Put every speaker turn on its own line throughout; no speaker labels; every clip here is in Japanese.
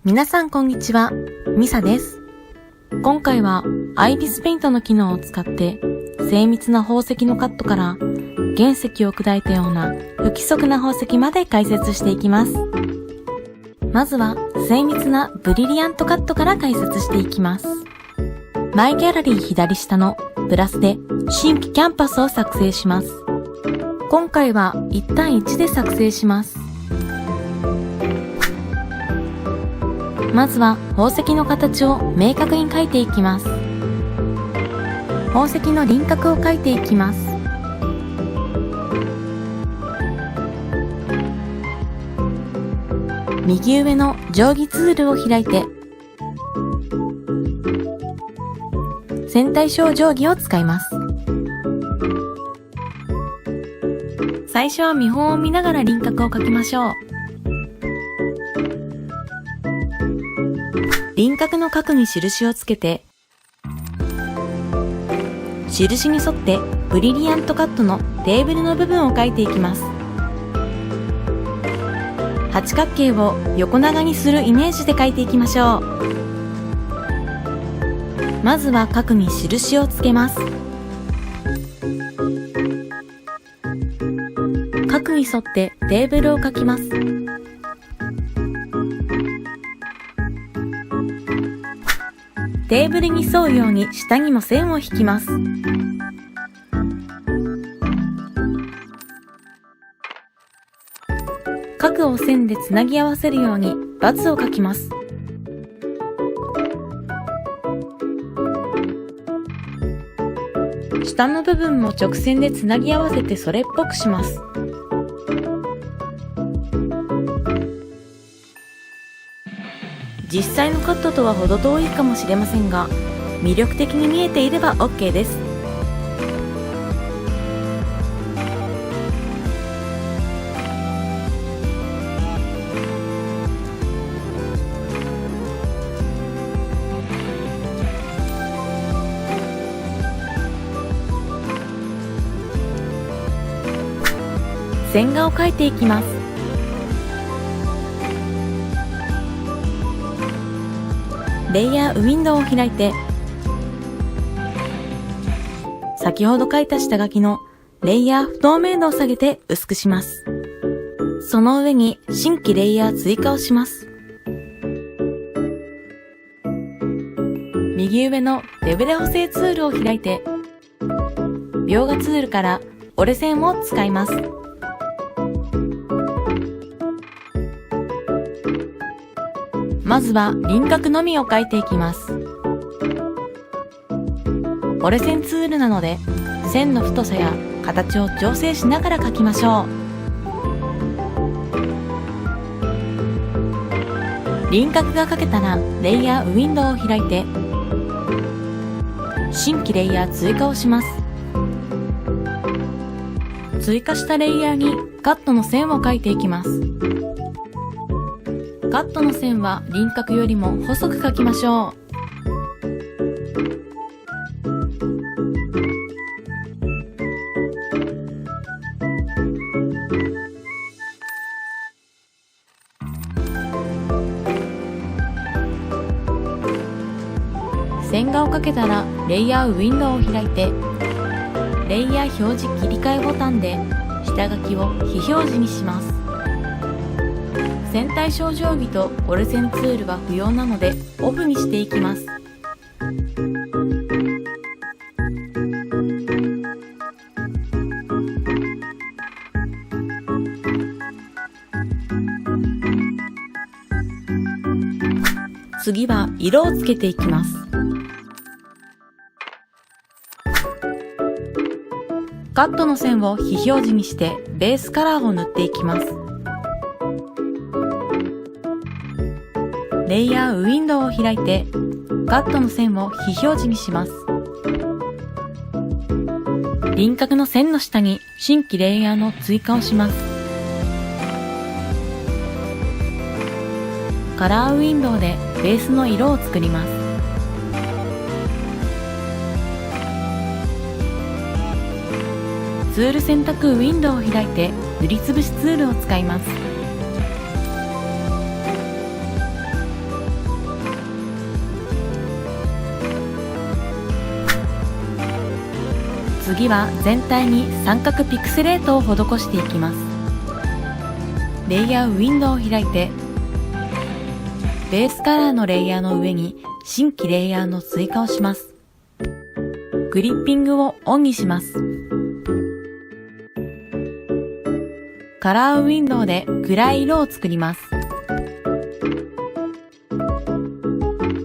皆さんこんにちは、ミサです。今回はアイビスペイントの機能を使って精密な宝石のカットから原石を砕いたような不規則な宝石まで解説していきます。まずは精密なブリリアントカットから解説していきます。マイギャラリー左下のプラスで新規キャンパスを作成します。今回は1対1で作成します。まずは宝石の形を明確に描いていきます。宝石の輪郭を描いていきます。右上の定規ツールを開いて線対称定規を使います。最初は見本を見ながら輪郭を描きましょう。輪郭の角に印をつけて、印に沿ってブリリアントカットのテーブルの部分を描いていきます。八角形を横長にするイメージで描いていきましょう。まずは角に印をつけます。角に沿ってテーブルを描きます。テーブルに沿うように下にも線を引きます。角を線でつなぎ合わせるようにバツを描きます。下の部分も直線でつなぎ合わせてそれっぽくします。実際のカットとは程遠いかもしれませんが、魅力的に見えていれば OK です。線画を描いていきます。レイヤーウィンドウを開いて、先ほど描いた下書きのレイヤー不透明度を下げて薄くします。その上に新規レイヤー追加をします。右上のデブレ補正ツールを開いて、描画ツールから折れ線を使います。まずは輪郭のみを描いていきます。折れ線ツールなので線の太さや形を調整しながら描きましょう。輪郭が描けたらレイヤーウィンドウを開いて新規レイヤー追加をします。追加したレイヤーにカットの線を描いていきます。カットの線は輪郭よりも細く描きましょう。線画を描けたらレイヤーウィンドウを開いて、レイヤー表示切り替えボタンで下書きを非表示にします。線対称定規と折れ線ツールは不要なのでオフにしていきます。次は色をつけていきます。カットの線を非表示にしてベースカラーを塗っていきます。レイヤーウィンドウを開いてカットの線を非表示にします。輪郭の線の下に新規レイヤーの追加をします。カラーウィンドウでベースの色を作ります。ツール選択ウィンドウを開いて塗りつぶしツールを使います。次は全体に三角ピクセレートを施していきます。レイヤーウィンドウを開いて、ベースカラーのレイヤーの上に新規レイヤーの追加をします。グリッピングをオンにします。カラーウィンドウで暗い色を作ります。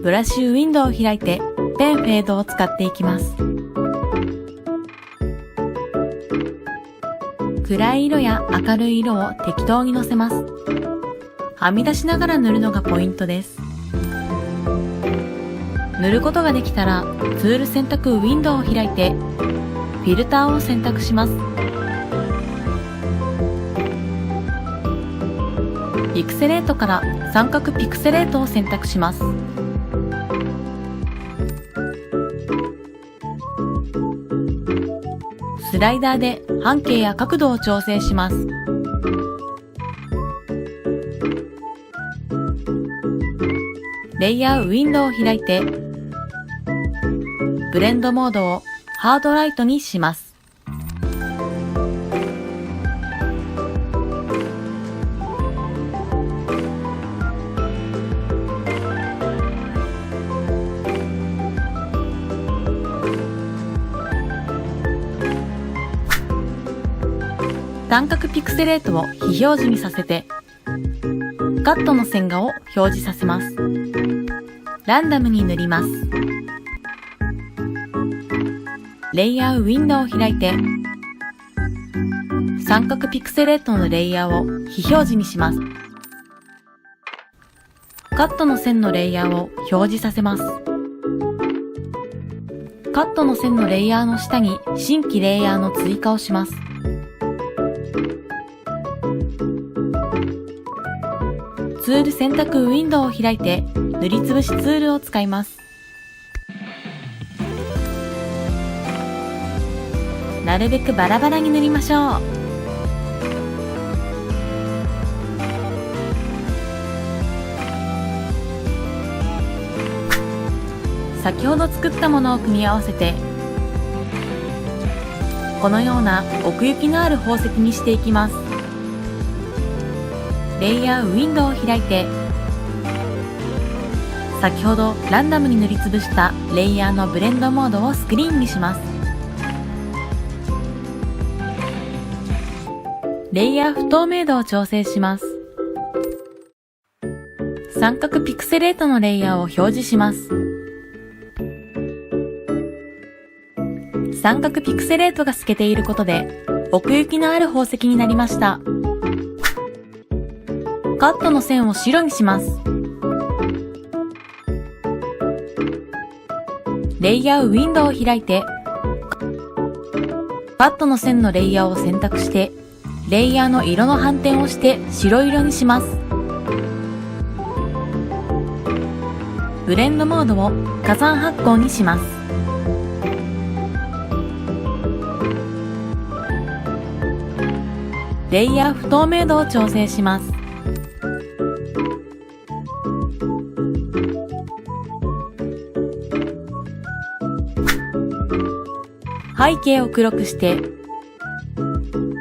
ブラシウィンドウを開いてペンフェードを使っていきます。暗い色や明るい色を適当にのせます。はみ出しながら塗るのがポイントです。塗ることができたらツール選択ウィンドウを開いてフィルターを選択します。ピクセレートから三角ピクセレートを選択します。スライダーで半径や角度を調整します。レイヤーウィンドウを開いて、ブレンドモードをハードライトにします。三角ピクセレートを非表示にさせて、カットの線画を表示させます。ランダムに塗ります。レイヤーウィンドウを開いて、三角ピクセレートのレイヤーを非表示にします。カットの線のレイヤーを表示させます。カットの線のレイヤーの下に新規レイヤーの追加をします。ツール選択ウィンドウを開いて塗りつぶしツールを使います。なるべくバラバラに塗りましょう。先ほど作ったものを組み合わせて、このような奥行きのある宝石にしていきます。レイヤーウィンドウを開いて、先ほどランダムに塗りつぶしたレイヤーのブレンドモードをスクリーンにします。レイヤー不透明度を調整します。三角ピクセレートのレイヤーを表示します。三角ピクセレートが透けていることで奥行きのある宝石になりました。カットの線を白にします。レイヤーウィンドウを開いて、カットの線のレイヤーを選択して、レイヤーの色の反転をして白色にします。ブレンドモードを火山発光にします。レイヤー不透明度を調整します。背景を黒くして、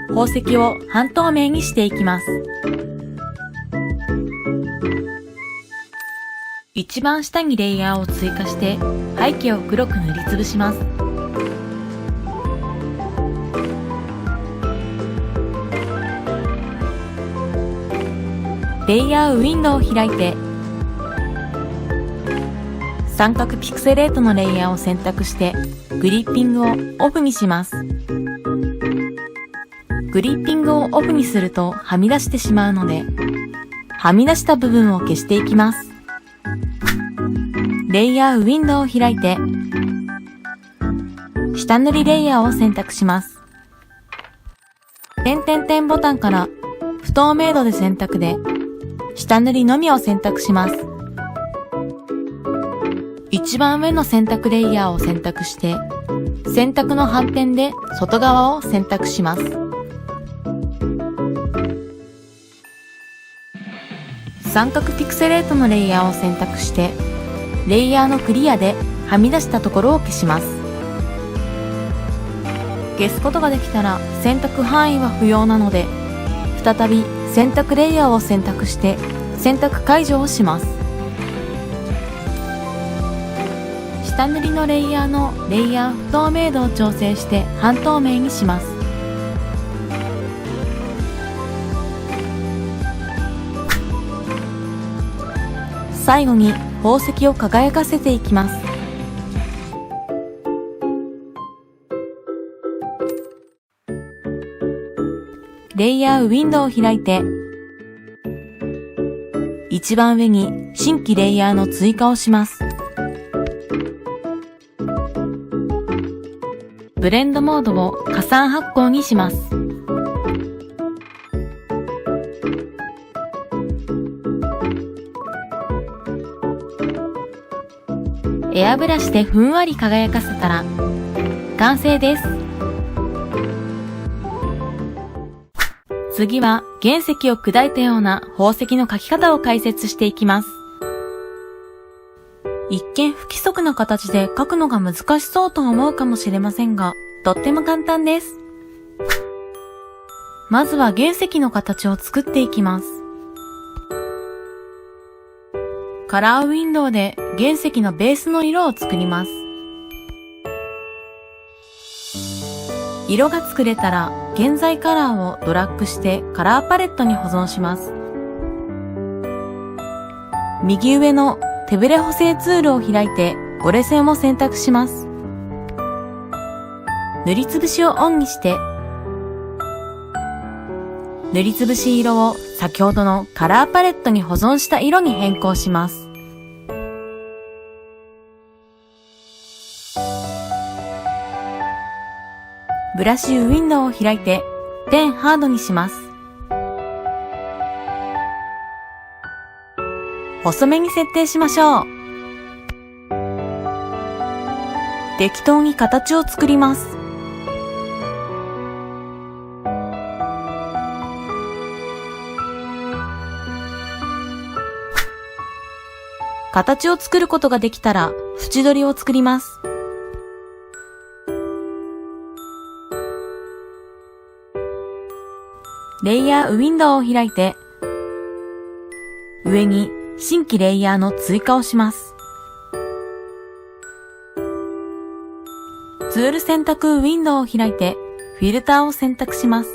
宝石を半透明にしていきます。一番下にレイヤーを追加して、背景を黒く塗りつぶします。レイヤーウィンドウを開いて、三角ピクセレートのレイヤーを選択して、グリッピングをオフにします。グリッピングをオフにするとはみ出してしまうので、はみ出した部分を消していきます。レイヤーウィンドウを開いて、下塗りレイヤーを選択します。点々点ボタンから不透明度で選択で、下塗りのみを選択します。一番上の選択レイヤーを選択して、選択の反転で外側を選択します。三角ピクセレートのレイヤーを選択して、レイヤーのクリアではみ出したところを消します。消すことができたら選択範囲は不要なので、再び選択レイヤーを選択して選択解除をします。下塗りのレイヤーのレイヤー不透明度を調整して半透明にします。最後に宝石を輝かせていきます。レイヤーウィンドウを開いて、一番上に新規レイヤーの追加をします。ブレンドモードを加算発光にします。エアブラシでふんわり輝かせたら完成です。次は原石を砕いたような宝石の描き方を解説していきます。一見不規則な形で描くのが難しそうと思うかもしれませんが、とっても簡単です。まずは原石の形を作っていきます。カラーウィンドウで原石のベースの色を作ります。色が作れたら現在カラーをドラッグしてカラーパレットに保存します。右上の手ブレ補正ツールを開いて折れ線を選択します。塗りつぶしをオンにして、塗りつぶし色を先ほどのカラーパレットに保存した色に変更します。ブラシウィンドウを開いてペンハードにします。細めに設定しましょう。適当に形を作ります。形を作ることができたら縁取りを作ります。レイヤーウィンドウを開いて、上に新規レイヤーの追加をします。ツール選択ウィンドウを開いて、フィルターを選択します。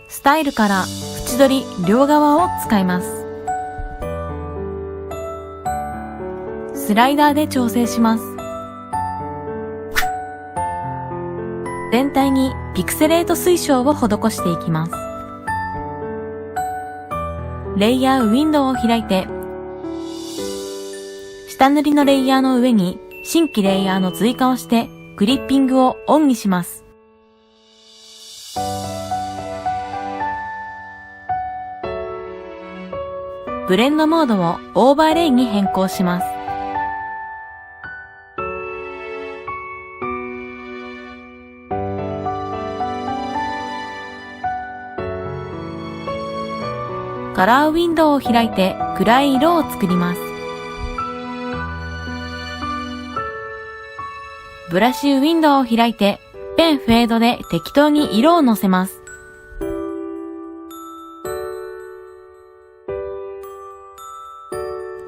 スタイルから縁取り両側を使います。スライダーで調整します。全体にピクセレート推奨を施していきます。レイヤーウィンドウを開いて、下塗りのレイヤーの上に新規レイヤーの追加をしてクリッピングをオンにします。ブレンドモードをオーバーレイに変更します。カラーウィンドウを開いて暗い色を作ります。ブラシウィンドウを開いてペンフェードで適当に色をのせます。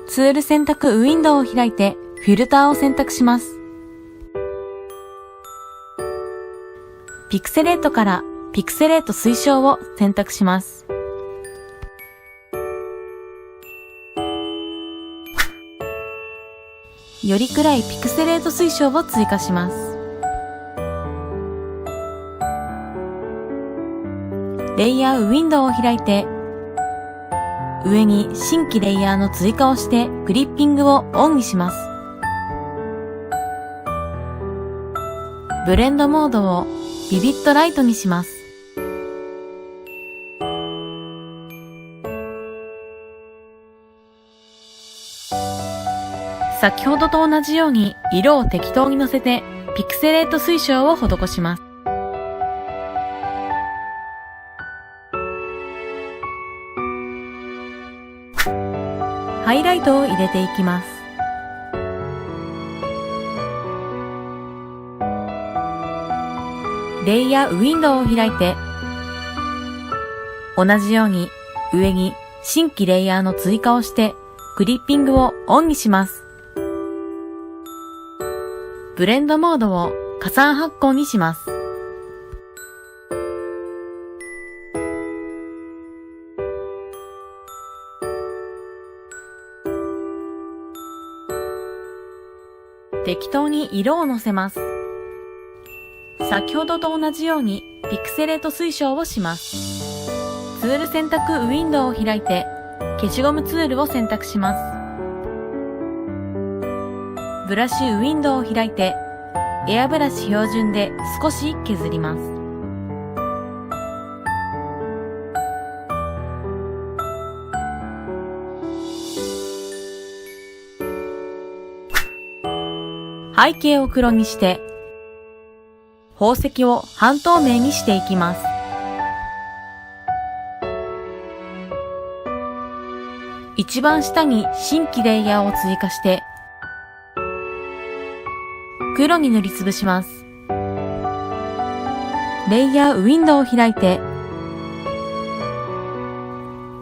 ツール選択ウィンドウを開いてフィルターを選択します。ピクセレートからピクセレート推奨を選択します。より暗いピクセレート推奨を追加します。レイヤーウィンドウを開いて、上に新規レイヤーの追加をしてクリッピングをオンにします。ブレンドモードをビビッドライトにします。先ほどと同じように色を適当にのせてピクセレート推奨を施します。ハイライトを入れていきます。レイヤーウィンドウを開いて、同じように上に新規レイヤーの追加をしてクリッピングをオンにします。ブレンドモードを加算発光にします。適当に色をのせます。先ほどと同じようにピクセレート推奨をします。ツール選択ウィンドウを開いて消しゴムツールを選択します。ブラシウィンドウを開いてエアブラシ標準で少し削ります。背景を黒にして宝石を半透明にしていきます。一番下に新規レイヤーを追加して黒に塗りつぶします。レイヤーウィンドウを開いて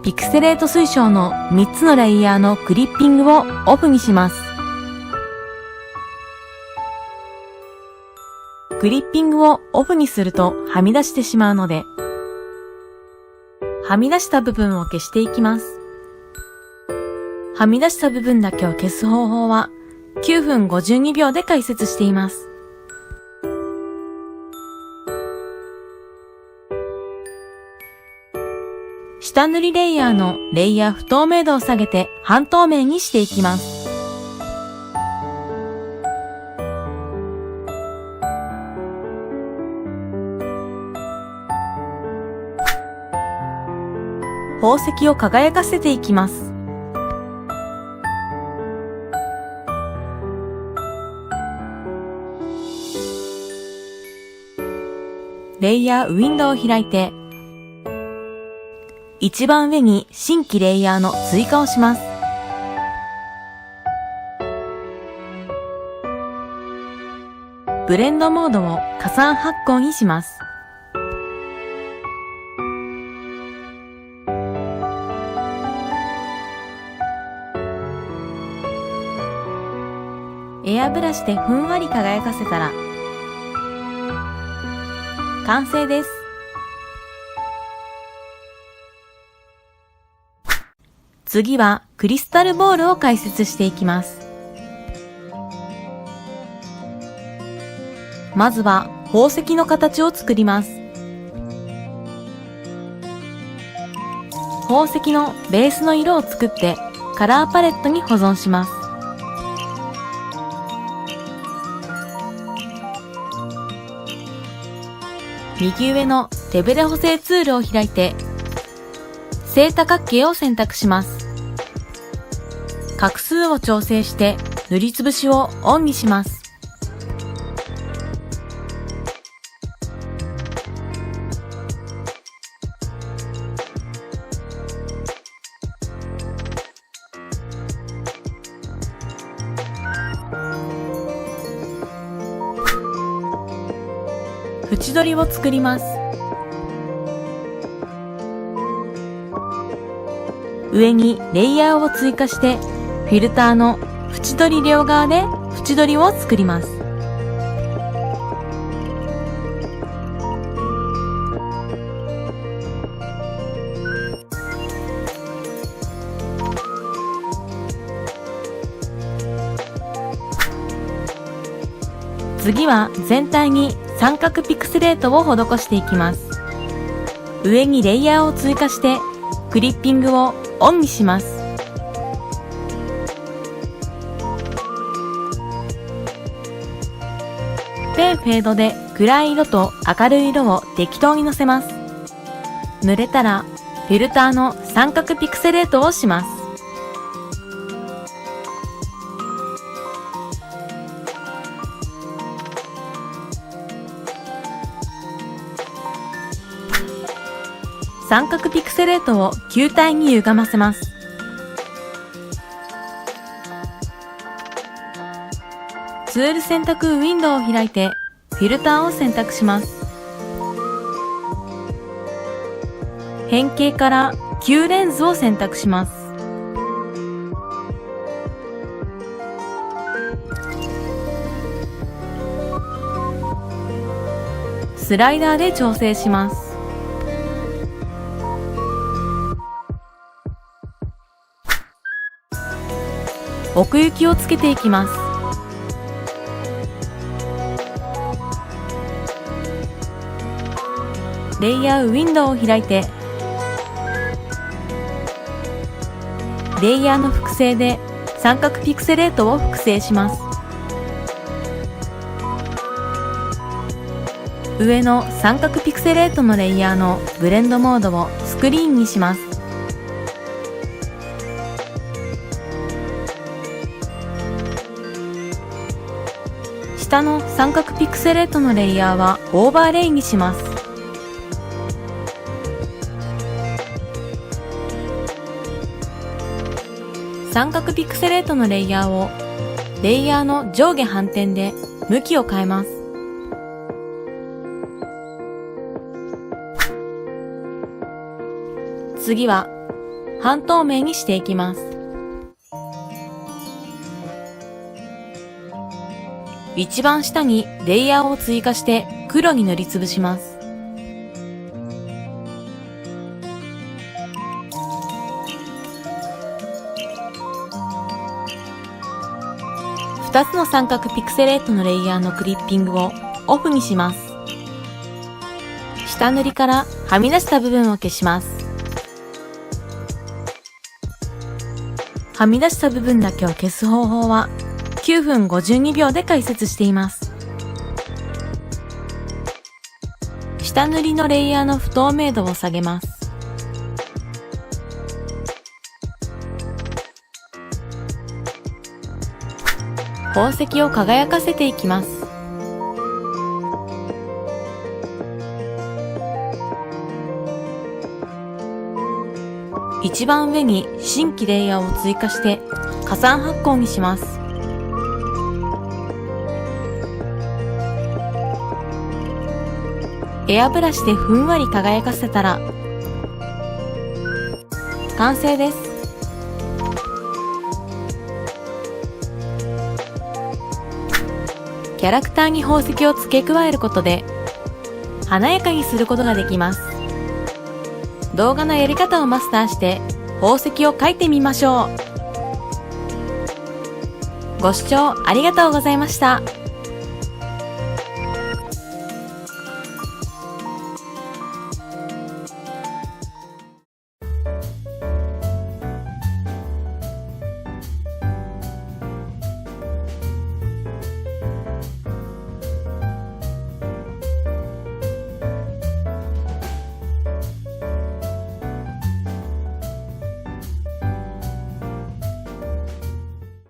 ピクセレート推奨の3つのレイヤーのクリッピングをオフにします。クリッピングをオフにするとはみ出してしまうので、はみ出した部分を消していきます。はみ出した部分だけを消す方法は9分52秒で解説しています。下塗りレイヤーのレイヤー不透明度を下げて半透明にしていきます。宝石を輝かせていきます。レイヤーウィンドウを開いて、一番上に新規レイヤーの追加をします。ブレンドモードを加算発光にします。エアブラシでふんわり輝かせたら完成です。次はクリスタルボールを解説していきます。まずは宝石の形を作ります。宝石のベースの色を作ってカラーパレットに保存します。右上の手ブレ補正ツールを開いて正多角形を選択します。画数を調整して塗りつぶしをオンにします。縁取りを作ります。上にレイヤーを追加してフィルターの縁取り両側で縁取りを作ります。次は全体に三角ピクセレートを施していきます。上にレイヤーを追加してクリッピングをオンにします。ペンフェードで暗い色と明るい色を適当にのせます。塗れたらフィルターの三角ピクセレートをします。三角ピクセレートを球体に歪ませます。ツール選択ウィンドウを開いてフィルターを選択します。変形から旧レンズを選択します。スライダーで調整します。奥行きをつけていきます。レイヤーウィンドウを開いて、レイヤーの複製で三角ピクセレートを複製します。上の三角ピクセレートのレイヤーのブレンドモードをスクリーンにします。下の三角ピクセレートのレイヤーはオーバーレイにします。三角ピクセレートのレイヤーをレイヤーの上下反転で向きを変えます。次は半透明にしていきます。一番下にレイヤーを追加して黒に塗りつぶします。2つの三角ピクセレートのレイヤーのクリッピングをオフにします。下塗りからはみ出した部分を消します。はみ出した部分だけを消す方法は9分52秒で解説しています。下塗りのレイヤーの不透明度を下げます。宝石を輝かせていきます。一番上に新規レイヤーを追加して加算発光にします。エアブラシでふんわり輝かせたら完成です。キャラクターに宝石を付け加えることで華やかにすることができます。動画のやり方をマスターして宝石を描いてみましょう。ご視聴ありがとうございました。